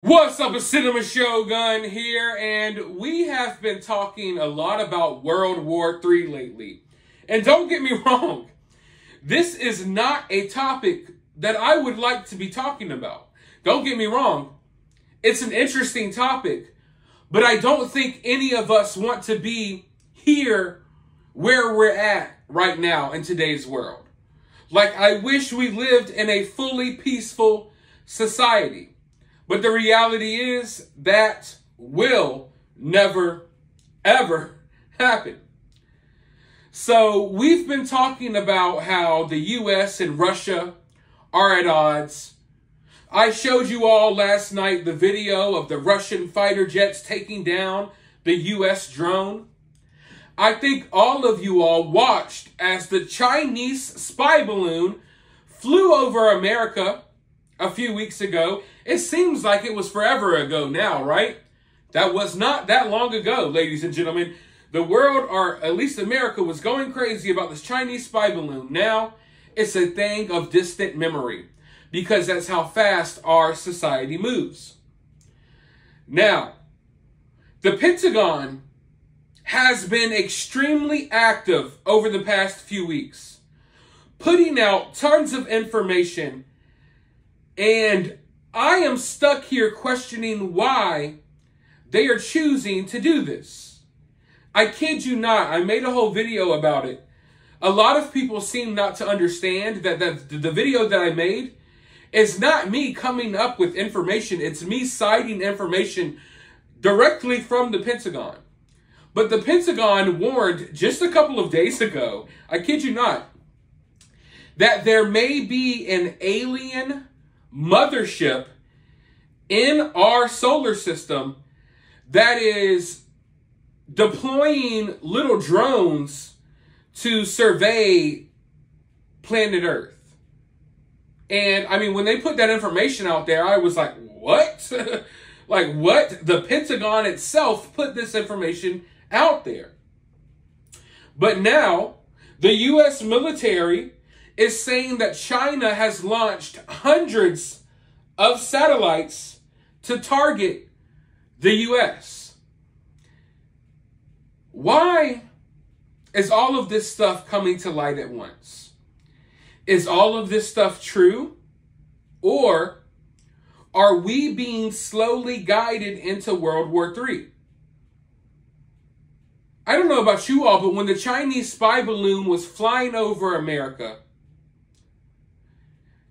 What's up, a Cinema Shogun here, and we have been talking a lot about World War III lately. And don't get me wrong, this is not a topic that I would like to be talking about. Don't get me wrong, it's an interesting topic, but I don't think any of us want to be here where we're at right now in today's world. Like, I wish we lived in a fully peaceful society. But the reality is that will never, ever happen. So we've been talking about how the U.S. and Russia are at odds. I showed you all last night the video of the Russian fighter jets taking down the U.S. drone. I think all of you all watched as the Chinese spy balloon flew over America a few weeks ago. It seems like it was forever ago now, right? That was not that long ago, ladies and gentlemen. The world, or at least America, was going crazy about this Chinese spy balloon. Now, it's a thing of distant memory because that's how fast our society moves. Now, the Pentagon has been extremely active over the past few weeks, putting out tons of information, and I am stuck here questioning why they are choosing to do this. I kid you not, I made a whole video about it. A lot of people seem not to understand that the video that I made is not me coming up with information. It's me citing information directly from the Pentagon. But the Pentagon warned just a couple of days ago, I kid you not, that there may be an alien mothership in our solar system that is deploying little drones to survey planet Earth. And I mean, when they put that information out there, I was like, what? Like, what? The Pentagon itself put this information out there. But now, the U.S. military is saying that China has launched hundreds of satellites to target the U.S. Why is all of this stuff coming to light at once? Is all of this stuff true? Or are we being slowly guided into World War III? I don't know about you all, but when the Chinese spy balloon was flying over America,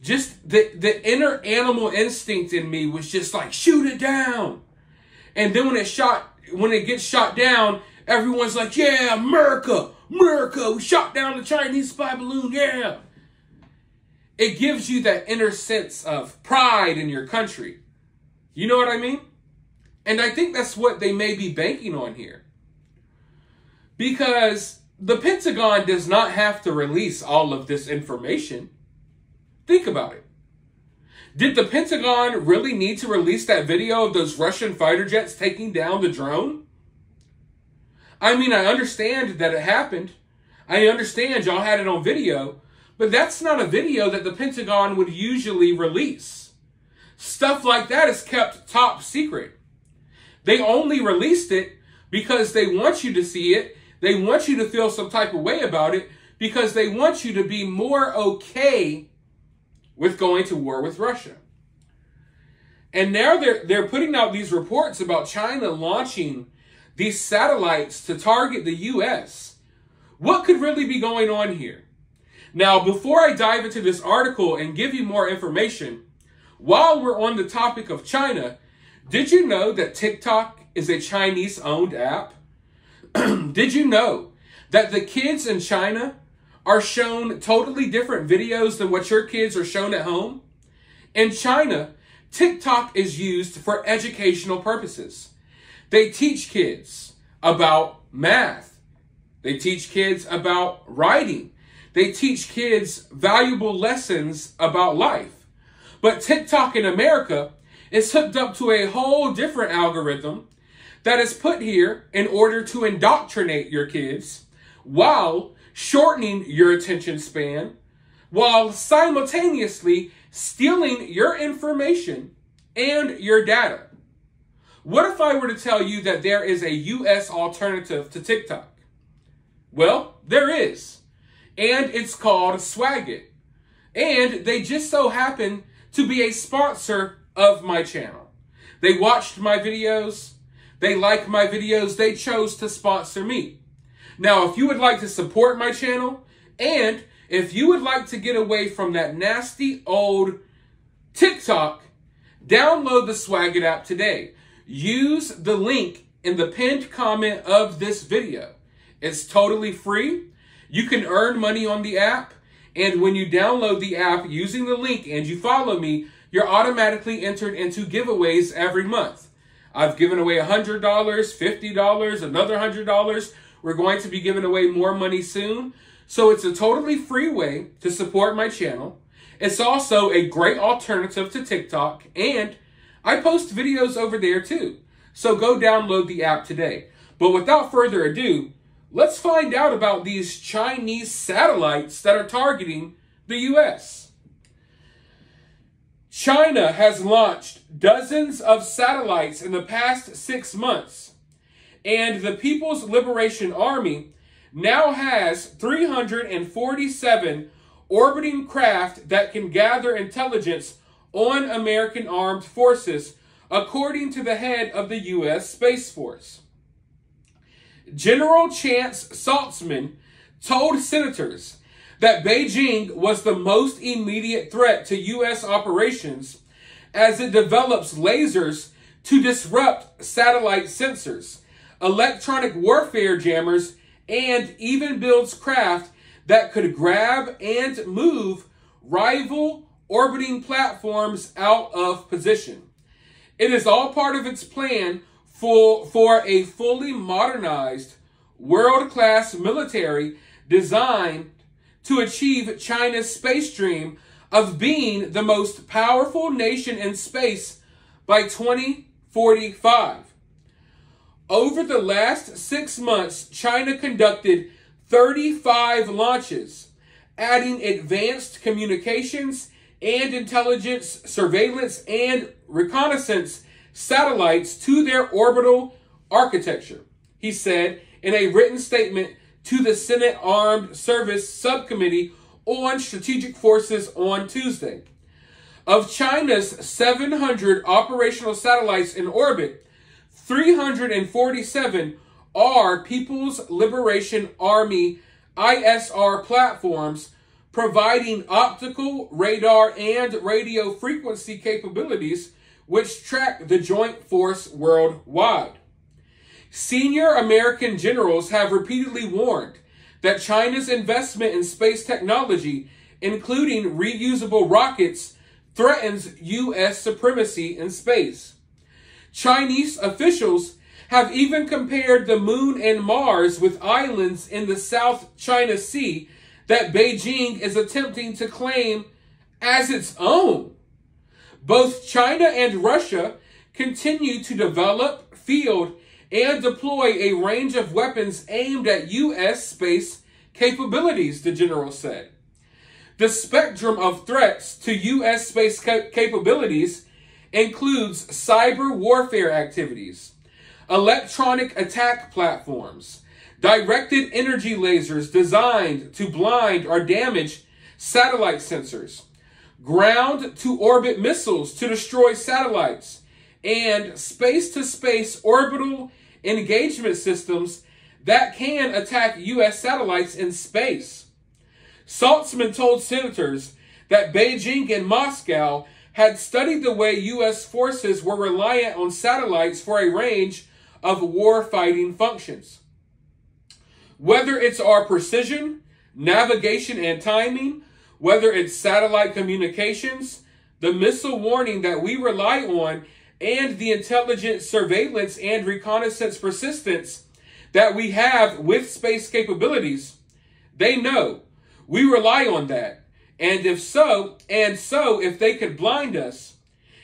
just the inner animal instinct in me was just like, shoot it down. And then when it gets shot down, everyone's like, yeah, America, we shot down the Chinese spy balloon, yeah. It gives you that inner sense of pride in your country. You know what I mean? And I think that's what they may be banking on here. Because the Pentagon does not have to release all of this information. Think about it. Did the Pentagon really need to release that video of those Russian fighter jets taking down the drone? I mean, I understand that it happened. I understand y'all had it on video, but that's not a video that the Pentagon would usually release. Stuff like that is kept top secret. They only released it because they want you to see it. They want you to feel some type of way about it because they want you to be more okay with going to war with Russia. And now they're putting out these reports about China launching these satellites to target the U.S. What could really be going on here? Now, before I dive into this article and give you more information, while we're on the topic of China, did you know that TikTok is a Chinese-owned app? Did you know that the kids in China are shown totally different videos than what your kids are shown at home? In China, TikTok is used for educational purposes. They teach kids about math. They teach kids about writing. They teach kids valuable lessons about life. But TikTok in America is hooked up to a whole different algorithm that is put here in order to indoctrinate your kids while shortening your attention span, while simultaneously stealing your information and your data. What if I were to tell you that there is a US alternative to TikTok? Well, there is, and it's called Swagit, and they just so happen to be a sponsor of my channel. They watched my videos, they like my videos, they chose to sponsor me. Now, if you would like to support my channel, and if you would like to get away from that nasty old TikTok, download the Swagit app today. Use the link in the pinned comment of this video. It's totally free. You can earn money on the app. And when you download the app using the link and you follow me, you're automatically entered into giveaways every month. I've given away $100, $50, another $100. We're going to be giving away more money soon. So it's a totally free way to support my channel. It's also a great alternative to TikTok, and I post videos over there too. So go download the app today. But without further ado, let's find out about these Chinese satellites that are targeting the US. China has launched dozens of satellites in the past 6 months, and the People's Liberation Army now has 347 orbiting craft that can gather intelligence on American armed forces, according to the head of the U.S. Space Force. General Chance Saltzman told senators that Beijing was the most immediate threat to U.S. operations as it develops lasers to disrupt satellite sensors, electronic warfare jammers, and even builds craft that could grab and move rival orbiting platforms out of position. It is all part of its plan for a fully modernized, world-class military designed to achieve China's space dream of being the most powerful nation in space by 2045. Over the last 6 months, China conducted 35 launches, adding advanced communications and intelligence, surveillance, and reconnaissance satellites to their orbital architecture, he said in a written statement to the Senate Armed Service Subcommittee on Strategic Forces on Tuesday. Of China's 700 operational satellites in orbit, 347 are People's Liberation Army ISR platforms, providing optical, radar, and radio frequency capabilities which track the joint force worldwide. Senior American generals have repeatedly warned that China's investment in space technology, including reusable rockets, threatens U.S. supremacy in space. Chinese officials have even compared the moon and Mars with islands in the South China Sea that Beijing is attempting to claim as its own. Both China and Russia continue to develop, field, and deploy a range of weapons aimed at U.S. space capabilities, the general said. The spectrum of threats to U.S. space capabilities includes cyber warfare activities, electronic attack platforms, directed energy lasers designed to blind or damage satellite sensors, ground-to-orbit missiles to destroy satellites, and space-to-space orbital engagement systems that can attack U.S. satellites in space. Saltzman told senators that Beijing and Moscow had studied the way U.S. forces were reliant on satellites for a range of war-fighting functions. Whether it's our precision, navigation, and timing, whether it's satellite communications, the missile warning that we rely on, and the intelligence, surveillance, and reconnaissance persistence that we have with space capabilities, they know we rely on that. And if they could blind us,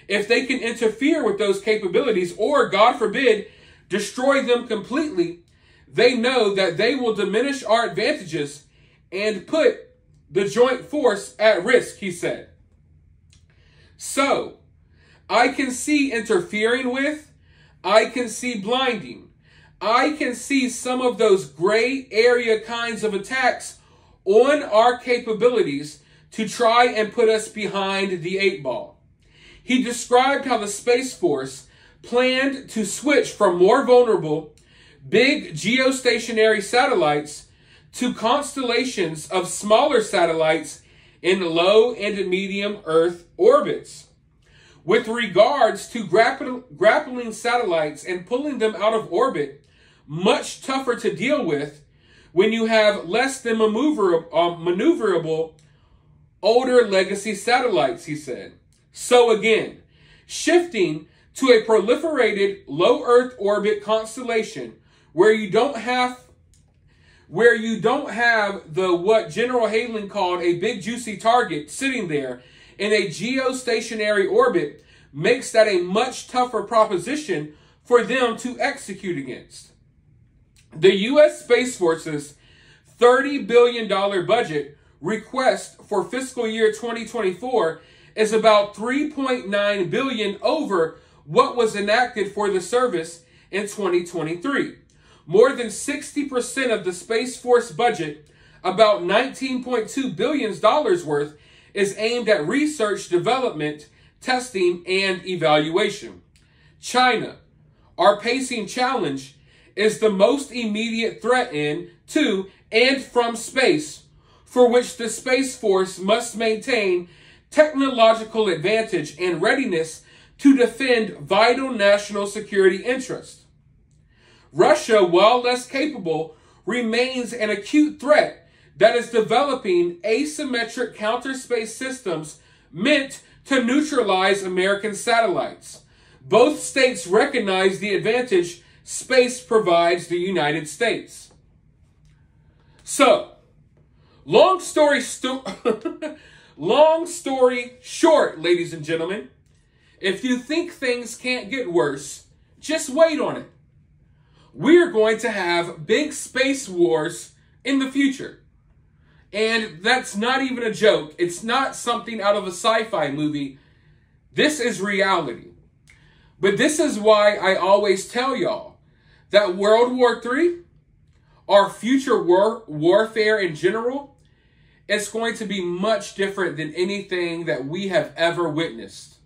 if they can interfere with those capabilities, or God forbid, destroy them completely, they know that they will diminish our advantages and put the joint force at risk, he said. So, I can see interfering with, I can see blinding. I can see some of those gray area kinds of attacks on our capabilities to try and put us behind the 8 ball. He described how the Space Force planned to switch from more vulnerable, big geostationary satellites to constellations of smaller satellites in low and medium Earth orbits. With regards to grappling satellites and pulling them out of orbit, much tougher to deal with when you have less than maneuverable older legacy satellites, he said. So again, shifting to a proliferated low Earth orbit constellation where you don't have the what General Haylen called a big juicy target sitting there in a geostationary orbit makes that a much tougher proposition for them to execute against. The U.S. Space Force's $30 billion budget request for fiscal year 2024 is about $3.9 billion over what was enacted for the service in 2023. More than 60% of the Space Force budget, about $19.2 billion worth, is aimed at research, development, testing, and evaluation. China, our pacing challenge, is the most immediate threat in, to, and from space, for which the Space Force must maintain technological advantage and readiness to defend vital national security interests. Russia, while less capable, remains an acute threat that is developing asymmetric counterspace systems meant to neutralize American satellites. Both states recognize the advantage space provides the United States. So, long story short, ladies and gentlemen, if you think things can't get worse, just wait on it. We're going to have big space wars in the future. And that's not even a joke. It's not something out of a sci-fi movie. This is reality. But this is why I always tell y'all that World War III, our future warfare in general, it's going to be much different than anything that we have ever witnessed.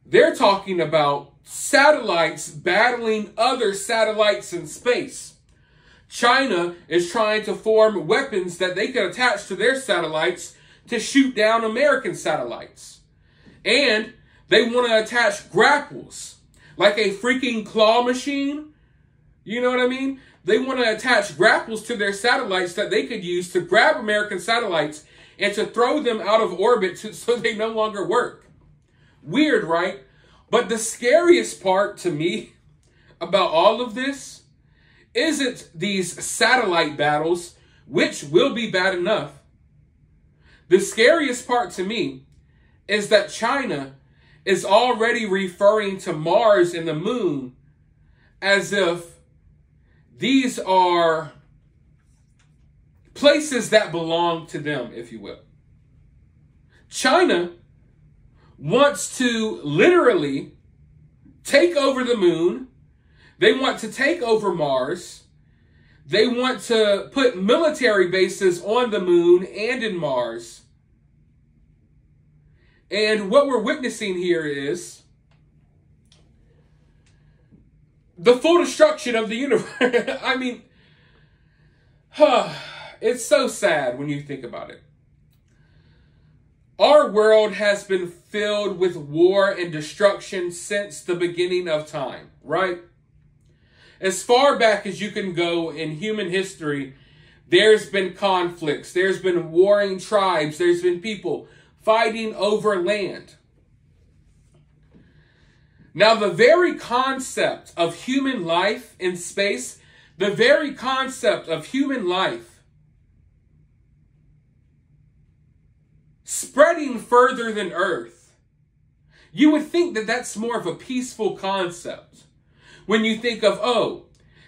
They're talking about satellites battling other satellites in space. China is trying to form weapons that they can attach to their satellites to shoot down American satellites. And they want to attach grapples, like a freaking claw machine. You know what I mean? They want to attach grapples to their satellites that they could use to grab American satellites and to throw them out of orbit so they no longer work. Weird, right? But the scariest part to me about all of this isn't these satellite battles, which will be bad enough. The scariest part to me is that China is already referring to Mars and the moon as if these are places that belong to them, if you will. China wants to literally take over the moon. They want to take over Mars. They want to put military bases on the moon and in Mars. And what we're witnessing here is the full destruction of the universe. I mean, it's so sad when you think about it. Our world has been filled with war and destruction since the beginning of time, right? As far back as you can go in human history, there's been conflicts, there's been warring tribes, there's been people fighting over land. Now, the very concept of human life in space, the very concept of human life spreading further than Earth, you would think that that's more of a peaceful concept. When you think of,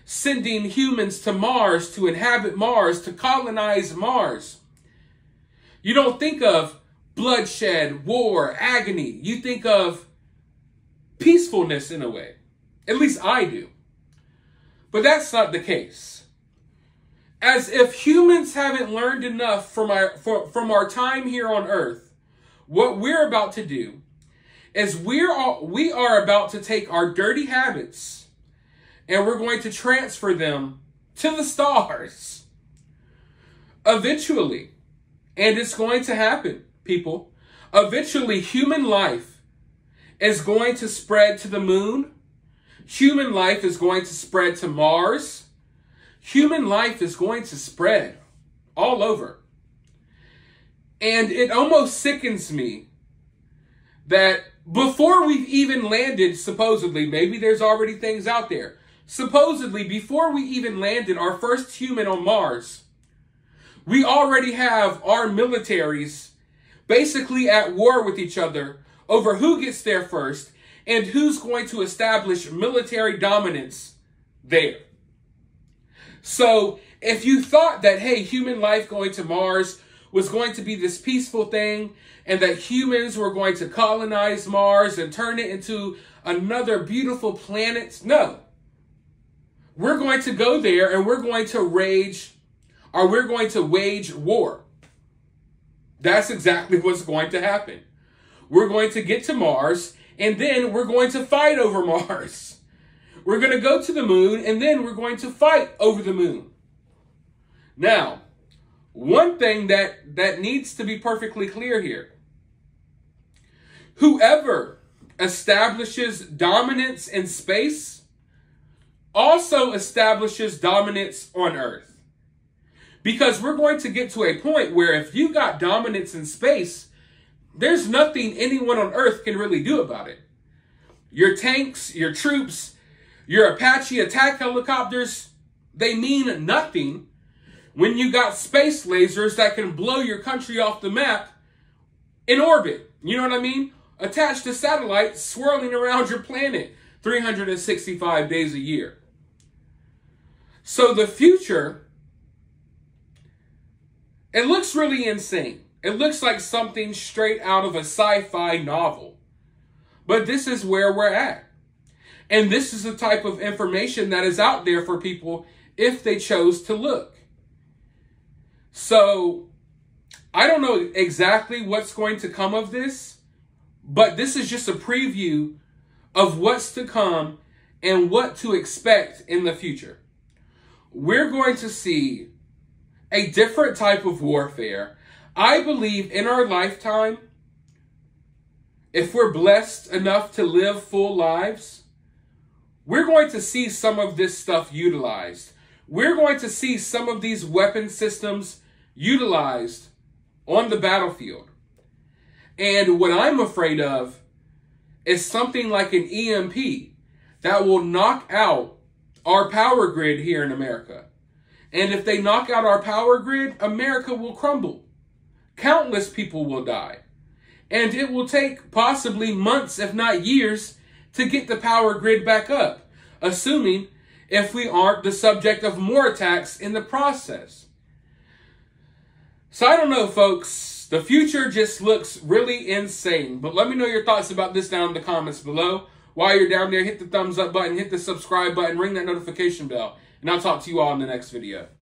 sending humans to Mars to inhabit Mars, to colonize Mars, you don't think of bloodshed, war, agony. You think of peacefulness in a way. At least I do. But that's not the case. As if humans haven't learned enough from our time here on earth, what we're about to do is we are about to take our dirty habits and we're going to transfer them to the stars. Eventually, and it's going to happen, people. Eventually, human life is going to spread to the moon. Human life is going to spread to Mars. Human life is going to spread all over. And it almost sickens me that before we've even landed, supposedly, maybe there's already things out there, supposedly before we even landed our first human on Mars, we already have our militaries basically at war with each other over who gets there first and who's going to establish military dominance there. So if you thought that, hey, human life going to Mars was going to be this peaceful thing and that humans were going to colonize Mars and turn it into another beautiful planet, no. We're going to go there and we're going to wage war. That's exactly what's going to happen. We're going to get to Mars and then we're going to fight over Mars. We're going to go to the moon and then we're going to fight over the moon. Now, one thing that needs to be perfectly clear here. Whoever establishes dominance in space also establishes dominance on Earth. Because we're going to get to a point where if you got dominance in space, there's nothing anyone on Earth can really do about it. Your tanks, your troops, your Apache attack helicopters, they mean nothing when you got space lasers that can blow your country off the map in orbit. You know what I mean? Attached to satellites swirling around your planet 365 days a year. So the future, it looks really insane. It looks like something straight out of a sci-fi novel. But this is where we're at. And this is the type of information that is out there for people if they chose to look. So, I don't know exactly what's going to come of this, but this is just a preview of what's to come and what to expect in the future. We're going to see a different type of warfare. I believe in our lifetime, if we're blessed enough to live full lives, we're going to see some of this stuff utilized. We're going to see some of these weapon systems utilized on the battlefield. And what I'm afraid of is something like an EMP that will knock out our power grid here in America. And if they knock out our power grid, America will crumble. Countless people will die. And it will take possibly months, if not years, to get the power grid back up, assuming if we aren't the subject of more attacks in the process. So I don't know, folks. The future just looks really insane. But let me know your thoughts about this down in the comments below. While you're down there, hit the thumbs up button, hit the subscribe button, ring that notification bell. And I'll talk to you all in the next video.